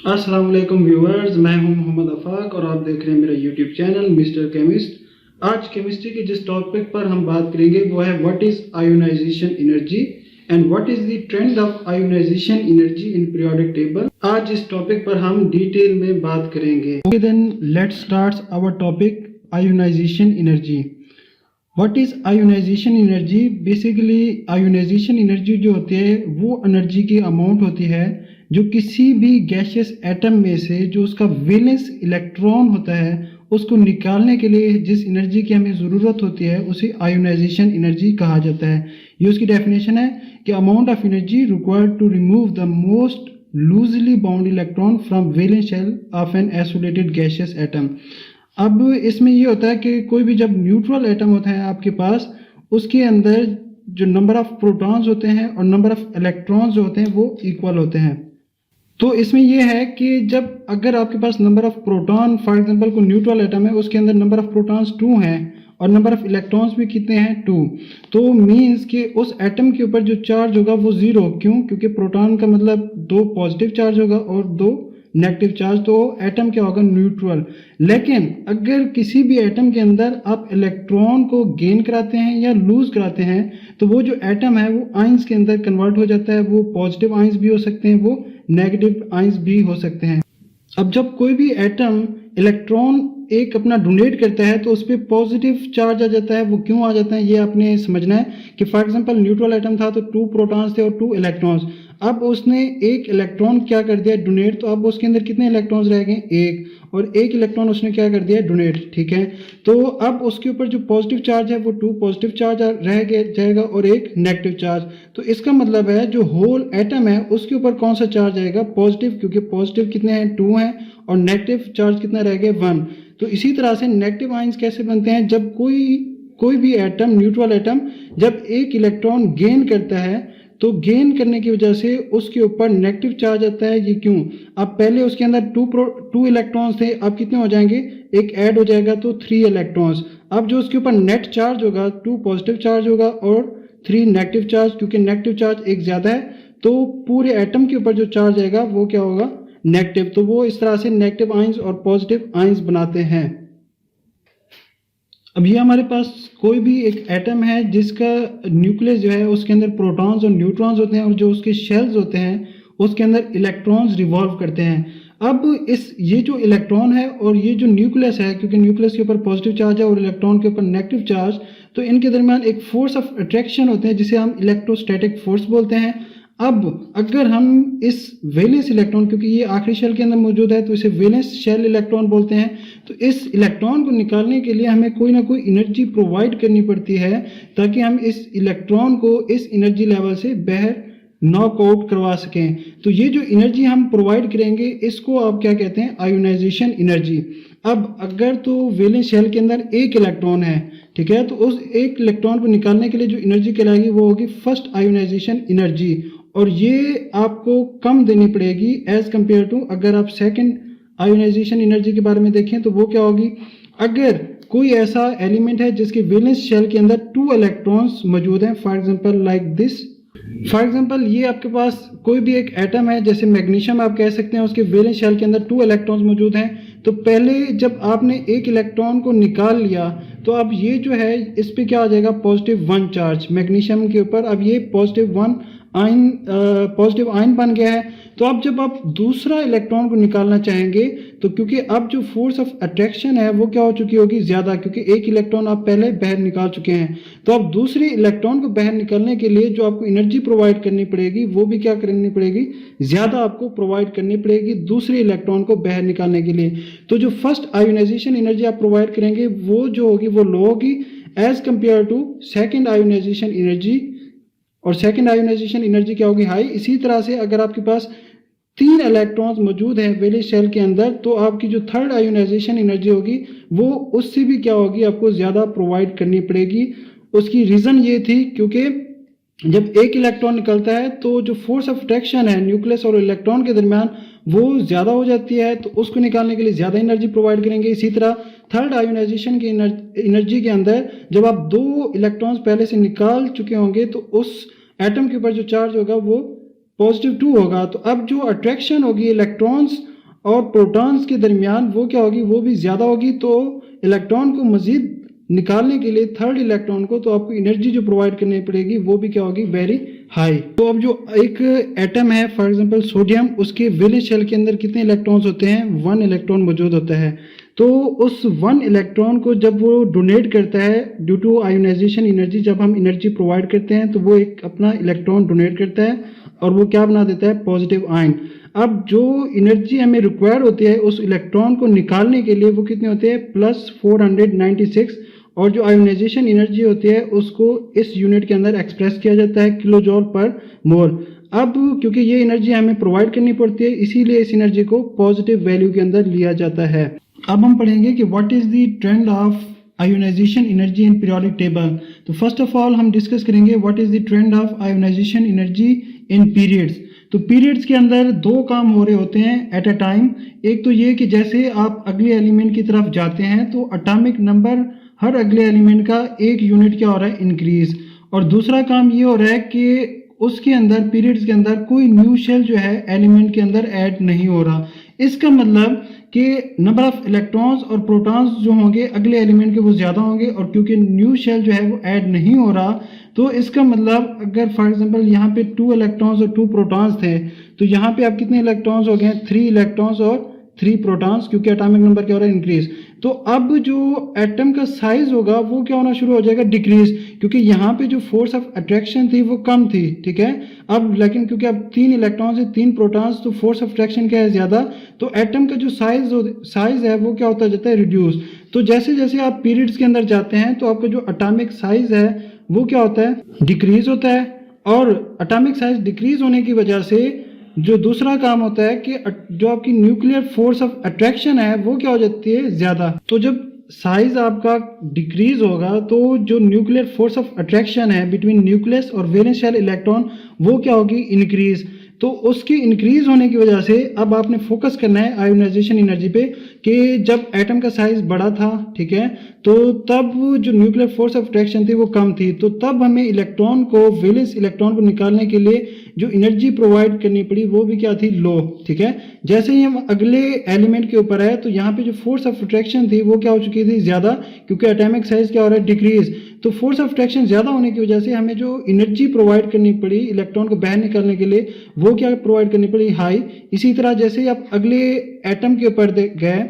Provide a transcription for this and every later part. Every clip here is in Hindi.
अस्सलाम वालेकुम व्यूअर्स, मैं हूं मोहम्मद अफाक और आप देख रहे हैं मेरा यूट्यूब चैनल मिस्टर केमिस्ट। आज केमिस्ट्री के जिस टॉपिक पर हम बात करेंगे वो है what is ionization energy and what is the trend of ionization energy in periodic table. आज इस टॉपिक पर हम डिटेल में बात करेंगे। Okay then let's start our topic ionization energy. What is ionization energy? Basically ionization energy जो होती है वो एनर्जी की अमाउंट होती है जो किसी भी गैसियस एटम में से जो उसका वैलेंस इलेक्ट्रॉन होता है उसको निकालने के लिए जिस एनर्जी की हमें ज़रूरत होती है उसे आयोनाइजेशन एनर्जी कहा जाता है। ये उसकी डेफिनेशन है कि amount of energy required to remove the most loosely bound electron from valence shell of an isolated gaseous atom. अब इसमें ये होता है कि कोई भी जब न्यूट्रल एटम होता है आपके पास, उसके अंदर जो नंबर ऑफ प्रोटॉन्स होते हैं और नंबर ऑफ इलेक्ट्रॉन्स जो होते हैं वो इक्वल होते हैं। तो इसमें यह है कि जब अगर आपके पास number of proton, for example को न्यूट्रल एटम है उसके अंदर नंबर ऑफ प्रोटॉन्स 2 हैं और नंबर ऑफ इलेक्ट्रॉन्स भी कितने हैं 2, तो मींस कि उस एटम के ऊपर जो चार्ज होगा वो 0। क्यों? क्योंकि प्रोटॉन का मतलब 2 पॉजिटिव चार्ज होगा और 2 नेगेटिव चार्ज, तो एटम क्या होगा? न्यूट्रल। लेकिन अगर किसी भी एटम के अंदर आप इलेक्ट्रॉन को गेन कराते हैं या लूज कराते हैं तो वो जो एटम है वो आइंस के अंदर कन्वर्ट हो जाता है। वो पॉजिटिव आइंस भी हो सकते हैं, वो नेगेटिव आइंस भी हो सकते हैं। अब जब कोई भी एटम इलेक्ट्रॉन एक अपना डोनेट करता है तो उस पर पॉजिटिव चार्ज आ जाता है। वो क्यों आ जाता है ये आपने समझना है कि फॉर एग्जांपल न्यूट्रल एटम था तो 2 प्रोटॉन्स थे और 2 इलेक्ट्रॉन्स। अब उसने एक इलेक्ट्रॉन क्या कर दिया? डोनेट। तो अब उसके अंदर कितने इलेक्ट्रॉन्स रह गए? 1, और 1 इलेक्ट्रॉन उसने क्या कर दिया? डोनेट। ठीक है, तो अब उसके ऊपर जो पॉजिटिव चार्ज है वो 2 पॉजिटिव चार्ज रह जाएगा और 1 नेगेटिव चार्ज। तो इसका मतलब है जो होल एटम है उसके ऊपर कौन सा चार्ज आएगा? पॉजिटिव, क्योंकि पॉजिटिव कितने हैं? 2 हैं और नेगेटिव चार्ज कितना रह गया? 1। तो इसी तरह से नेगेटिव आयंस कैसे बनते हैं? जब कोई भी एटम, न्यूट्रल एटम जब एक इलेक्ट्रॉन गेन करता है तो गेन करने की वजह से उसके ऊपर नेगेटिव चार्ज आता है। ये क्यों? अब पहले उसके अंदर 2 इलेक्ट्रॉन्स थे, अब कितने हो जाएंगे? एक ऐड हो जाएगा तो 3 इलेक्ट्रॉन्स। अब जो उसके ऊपर नेट चार्ज होगा 2 पॉजिटिव चार्ज होगा और 3 नेगेटिव चार्ज, क्योंकि नेगेटिव चार्ज एक ज़्यादा है तो पूरे एटम के ऊपर जो चार्ज आएगा वो क्या होगा? नेगेटिव। तो वो इस तरह से नेगेटिव आयंस और पॉजिटिव आयंस बनाते हैं। अब ये हमारे पास कोई भी एक एटम है जिसका न्यूक्लियस जो है उसके अंदर प्रोटॉन्स और न्यूट्रॉन्स होते हैं और जो उसके शेल्स होते हैं उसके अंदर इलेक्ट्रॉन्स रिवॉल्व करते हैं। अब ये जो इलेक्ट्रॉन है और ये जो न्यूक्लियस है, क्योंकि न्यूक्लियस के ऊपर पॉजिटिव चार्ज है और इलेक्ट्रॉन के ऊपर नेगेटिव चार्ज, तो इनके दरमियान एक फोर्स ऑफ अट्रैक्शन होते हैं जिसे हम इलेक्ट्रोस्टैटिक फोर्स बोलते हैं। अब अगर हम इस वैलेंस इलेक्ट्रॉन, क्योंकि ये आखिरी शेल के अंदर मौजूद है तो इसे वैलेंस शेल इलेक्ट्रॉन बोलते हैं, तो इस इलेक्ट्रॉन को निकालने के लिए हमें कोई ना कोई एनर्जी प्रोवाइड करनी पड़ती है ताकि हम इस इलेक्ट्रॉन को इस एनर्जी लेवल से बाहर नॉकआउट करवा सकें। तो ये जो एनर्जी हम प्रोवाइड करेंगे इसको आप क्या कहते हैं? Ionization energy. अब अगर तो वैलेंस शेल के अंदर एक इलेक्ट्रॉन है, ठीक है, तो उस एक इलेक्ट्रॉन को निकालने के लिए जो एनर्जी कहलाएगी वो होगी फर्स्ट आयोनाइजेशन एनर्जी, और ये आपको कम देनी पड़ेगी एज कंपेयर टू अगर आप सेकंड आयोनाइजेशन एनर्जी के बारे में देखें तो वो क्या होगी? अगर कोई ऐसा एलिमेंट है जिसके वैलेंस शेल के अंदर 2 इलेक्ट्रॉन्स मौजूद हैं, for example like this, for example ये आपके पास कोई भी एक एटम है जैसे मैग्नीशियम आप कह सकते हैं, उसके वैलेंस शेल के अंदर 2 इलेक्ट्रॉन्स मौजूद हैं। तो पहले जब आपने एक इलेक्ट्रॉन को निकाल लिया तो अब ये जो है इस पे क्या आ जाएगा? +1 चार्ज मैग्नीशियम के ऊपर। अब ये पॉजिटिव आयन बन गया है। तो अब जब आप दूसरा इलेक्ट्रॉन को निकालना चाहेंगे तो क्योंकि अब जो फोर्स ऑफ अट्रैक्शन है वो क्या हो चुकी होगी? ज़्यादा, क्योंकि एक इलेक्ट्रॉन आप पहले बाहर निकाल चुके हैं। तो अब दूसरे इलेक्ट्रॉन को बाहर निकालने के लिए जो आपको एनर्जी प्रोवाइड करनी पड़ेगी वो भी क्या करनी पड़ेगी? ज़्यादा आपको प्रोवाइड करनी पड़ेगी दूसरे इलेक्ट्रॉन को बाहर निकालने के लिए। तो जो फर्स्ट आयोनाइजेशन एनर्जी आप प्रोवाइड करेंगे वो जो होगी वो लो होगी as compared to second ionization energy, और सेकेंड आयोनाइजेशन एनर्जी क्या होगी? हाई। इसी तरह से अगर आपके पास 3 इलेक्ट्रॉन्स मौजूद हैं वैलेंस शेल के अंदर तो आपकी जो थर्ड आयोनाइजेशन एनर्जी होगी वो उससे भी क्या होगी? आपको ज़्यादा प्रोवाइड करनी पड़ेगी। उसकी रीज़न ये थी क्योंकि जब एक इलेक्ट्रॉन निकलता है तो जो फोर्स ऑफ अट्रैक्शन है न्यूक्लियस और इलेक्ट्रॉन के दरमियान वो ज़्यादा हो जाती है, तो उसको निकालने के लिए ज़्यादा एनर्जी प्रोवाइड करेंगे। इसी तरह थर्ड आयोनाइजेशन की एनर्जी के अंदर जब आप 2 इलेक्ट्रॉन्स पहले से निकाल चुके होंगे तो उस एटम के ऊपर जो चार्ज होगा वो +2 होगा। तो अब जो अट्रैक्शन होगी इलेक्ट्रॉन्स और प्रोटॉन्स के दरमियान वो क्या होगी, वो भी ज़्यादा होगी। तो इलेक्ट्रॉन को मज़ीद निकालने के लिए थर्ड इलेक्ट्रॉन को तो आपको एनर्जी जो प्रोवाइड करनी पड़ेगी वो भी क्या होगी, वेरी हाई। तो अब जो एक एटम है फॉर एग्जांपल सोडियम, उसके वैलेंस शेल के अंदर कितने इलेक्ट्रॉन्स होते हैं, 1 इलेक्ट्रॉन मौजूद होता है। तो उस 1 इलेक्ट्रॉन को जब वो डोनेट करता है ड्यू टू आयोनाइजेशन एनर्जी, जब हम एनर्जी प्रोवाइड करते हैं तो वो एक अपना इलेक्ट्रॉन डोनेट करता है और वो क्या बना देता है, पॉजिटिव आयन। अब जो एनर्जी हमें रिक्वायर होती है उस इलेक्ट्रॉन को निकालने के लिए वो कितने होते हैं, +496। और जो आयोनाइजेशन एनर्जी होती है उसको इस यूनिट के अंदर एक्सप्रेस किया जाता है किलो जॉल पर मोल। अब क्योंकि ये एनर्जी हमें प्रोवाइड करनी पड़ती है इसीलिए इस एनर्जी को पॉजिटिव वैल्यू के अंदर लिया जाता है। अब हम पढ़ेंगे कि what is the trend of ionization energy in periodic table. तो फर्स्ट ऑफ ऑल हम डिस्कस करेंगे what is the trend of ionization energy in periods. तो पीरियड्स के अंदर दो काम हो रहे होते हैं एट अ टाइम। एक तो ये कि जैसे आप अगले एलिमेंट की तरफ जाते हैं तो एटॉमिक नंबर हर अगले एलिमेंट का एक यूनिट क्या हो रहा है, इंक्रीज। और दूसरा काम ये हो रहा है कि उसके अंदर पीरियड्स के अंदर कोई न्यू शेल जो है एलिमेंट के अंदर ऐड नहीं हो रहा। इसका मतलब कि नंबर ऑफ इलेक्ट्रॉन्स और प्रोटॉन्स जो होंगे अगले एलिमेंट के वो ज़्यादा होंगे, और क्योंकि न्यू शेल जो है वो ऐड नहीं हो रहा तो इसका मतलब अगर फॉर एग्जांपल यहाँ पे 2 इलेक्ट्रॉन्स और 2 प्रोटॉन्स थे तो यहाँ पे अब कितने इलेक्ट्रॉन्स हो गए, 3 इलेक्ट्रॉन्स और 3 प्रोटॉन्स, क्योंकि एटॉमिक नंबर क्या हो रहा है, इंक्रीज। तो अब जो एटम का साइज होगा वो क्या होना शुरू हो जाएगा, डिक्रीज, क्योंकि यहाँ पे जो फोर्स ऑफ अट्रैक्शन थी वो कम थी, ठीक है। अब लेकिन क्योंकि अब 3 इलेक्ट्रॉन्स है 3 प्रोटॉन्स तो फोर्स ऑफ अट्रैक्शन क्या है, ज़्यादा। तो एटम का जो साइज है वो क्या होता जाता है, रिड्यूस। तो जैसे जैसे आप पीरियड्स के अंदर जाते हैं तो आपका जो एटॉमिक साइज है वो क्या होता है, डिक्रीज होता है। और एटॉमिक साइज डिक्रीज होने की वजह से जो दूसरा काम होता है कि जो आपकी न्यूक्लियर फोर्स ऑफ अट्रैक्शन है वो क्या हो जाती है, ज़्यादा। तो जब साइज आपका डिक्रीज होगा तो जो न्यूक्लियर फोर्स ऑफ अट्रैक्शन है बिटवीन न्यूक्लियस और वैलेंस शेल इलेक्ट्रॉन वो क्या होगी, इंक्रीज। तो उसके इंक्रीज होने की वजह से अब आपने फोकस करना है आयोनाइजेशन एनर्जी पे कि जब एटम का साइज बड़ा था, ठीक है, तो तब जो न्यूक्लियर फोर्स ऑफ अट्रैक्शन थी वो कम थी। तो तब हमें इलेक्ट्रॉन को, वैलेंस इलेक्ट्रॉन को निकालने के लिए जो एनर्जी प्रोवाइड करनी पड़ी वो भी क्या थी, लो, ठीक है। जैसे ही हम अगले एलिमेंट के ऊपर है तो यहाँ पे जो फोर्स ऑफ अट्रैक्शन थी वो क्या हो चुकी थी, ज़्यादा, क्योंकि एटॉमिक साइज क्या हो रहा है, डिक्रीज। तो फोर्स ऑफ अट्रैक्शन ज़्यादा होने की वजह से हमें जो एनर्जी प्रोवाइड करनी पड़ी इलेक्ट्रॉन को बाहर निकालने के लिए वो क्या प्रोवाइड करनी पड़ी, हाई। इसी तरह जैसे ही आप अगले एटम के ऊपर गए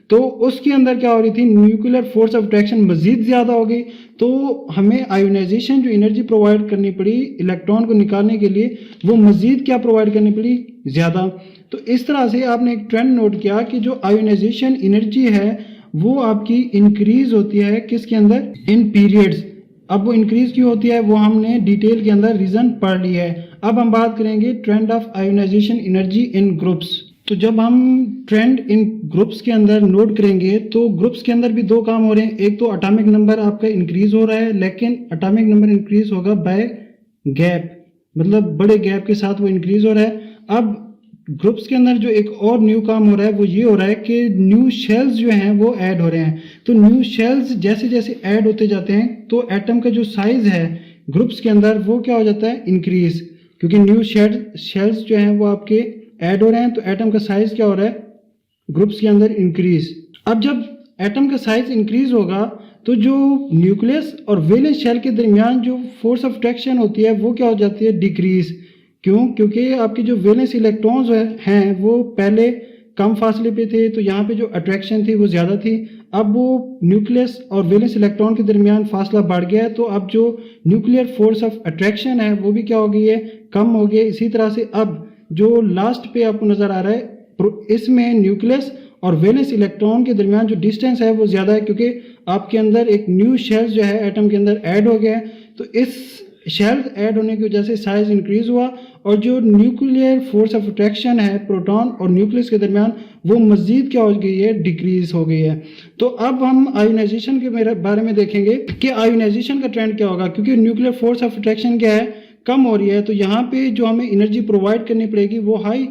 तो उसके अंदर क्या हो रही थी, न्यूक्लियर फोर्स ऑफ अट्रैक्शन मजीद ज़्यादा हो गई। तो हमें आयोनाइजेशन जो एनर्जी प्रोवाइड करनी पड़ी इलेक्ट्रॉन को निकालने के लिए वो मजीद क्या प्रोवाइड करनी पड़ी, ज़्यादा। तो इस तरह से आपने एक ट्रेंड नोट किया कि जो आयोनाइजेशन एनर्जी है वो आपकी इंक्रीज होती है किसके अंदर, इन पीरियड्स। अब वो इंक्रीज क्यों होती है वो हमने डिटेल के अंदर रीजन पढ़ लिया है। अब हम बात करेंगे trend of ionization energy in groups. तो जब हम ट्रेंड इन ग्रुप्स के अंदर नोट करेंगे तो ग्रुप्स के अंदर भी दो काम हो रहे हैं। एक तो एटॉमिक नंबर आपका इंक्रीज हो रहा है, लेकिन एटॉमिक नंबर इंक्रीज होगा बाय गैप, मतलब बड़े गैप के साथ वो इंक्रीज हो रहा है। अब ग्रुप्स के अंदर जो एक और न्यू काम हो रहा है वो ये हो रहा है कि न्यू शेल्स जो हैं वो ऐड हो रहे हैं। तो न्यू शेल्स जैसे जैसे ऐड होते जाते हैं तो एटम का जो साइज है ग्रुप्स के अंदर वो क्या हो जाता है, इंक्रीज, क्योंकि न्यू शेल्स जो हैं वो आपके ऐड हो रहे हैं। तो एटम का साइज क्या हो रहा है, ग्रुप्स के अंदर इंक्रीज। अब जब एटम का साइज इंक्रीज होगा तो जो न्यूक्लियस और वैलेंस शेल के दरमियान जो फोर्स ऑफ अट्रैक्शन होती है वो क्या हो जाती है, डिक्रीज। क्यों, क्योंकि आपकी जो वैलेंस इलेक्ट्रॉन्स हैं वो पहले कम फासले पे थे तो यहाँ पे जो अट्रैक्शन थी वो ज़्यादा थी। अब वो न्यूक्लियस और वैलेंस इलेक्ट्रॉन के दरमियान फासला बढ़ गया है तो अब जो न्यूक्लियर फोर्स ऑफ अट्रैक्शन है वो भी क्या हो गई है, कम हो गई है। इसी तरह से अब जो लास्ट पे आपको नज़र आ रहा है इसमें न्यूक्लियस और वैलेंस इलेक्ट्रॉन के दरमियान जो डिस्टेंस है वो ज़्यादा है, क्योंकि आपके अंदर एक न्यू शेल जो है एटम के अंदर ऐड हो गया है। तो इस शेल ऐड होने की वजह से साइज इंक्रीज हुआ और जो न्यूक्लियर फोर्स ऑफ अट्रैक्शन है प्रोटॉन और न्यूक्लियस के दरमियान वो मजीद क्या हो गई है, डिक्रीज हो गई है। तो अब हम आयोनाइजेशन के बारे में देखेंगे कि आयोनाइजेशन का ट्रेंड क्या होगा, क्योंकि न्यूक्लियर फोर्स ऑफ अट्रैक्शन क्या है, कम हो रही है। तो यहाँ पे जो हमें एनर्जी प्रोवाइड करनी पड़ेगी वो हाई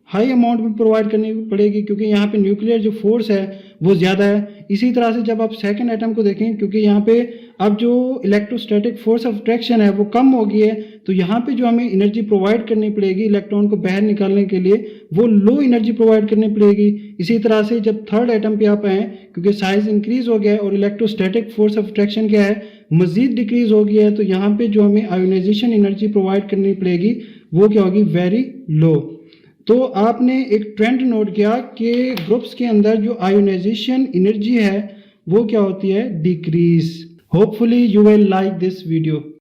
हाई अमाउंट में प्रोवाइड करनी पड़ेगी, क्योंकि यहाँ पे न्यूक्लियर जो फोर्स है वो ज़्यादा है। इसी तरह से जब आप सेकंड एटम को देखें, क्योंकि यहाँ पे अब जो इलेक्ट्रोस्टैटिक फोर्स ऑफ अट्रैक्शन है वो कम हो गई है, तो यहाँ पे जो हमें एनर्जी प्रोवाइड करनी पड़ेगी इलेक्ट्रॉन को बाहर निकालने के लिए, वो लो एनर्जी प्रोवाइड करनी पड़ेगी। इसी तरह से जब थर्ड एटम पे आप आए, क्योंकि साइज इंक्रीज हो गया है और इलेक्ट्रोस्टैटिक फोर्स ऑफ अट्रैक्शन क्या है, मजीद डिक्रीज हो गया है, तो यहाँ पे जो हमें आयोनाइजेशन एनर्जी प्रोवाइड करनी पड़ेगी वो क्या होगी, वेरी लो। तो आपने एक ट्रेंड नोट किया कि ग्रुप्स के अंदर जो आयोनाइजेशन एनर्जी है वो क्या होती है, decrease. Hopefully you will like this video.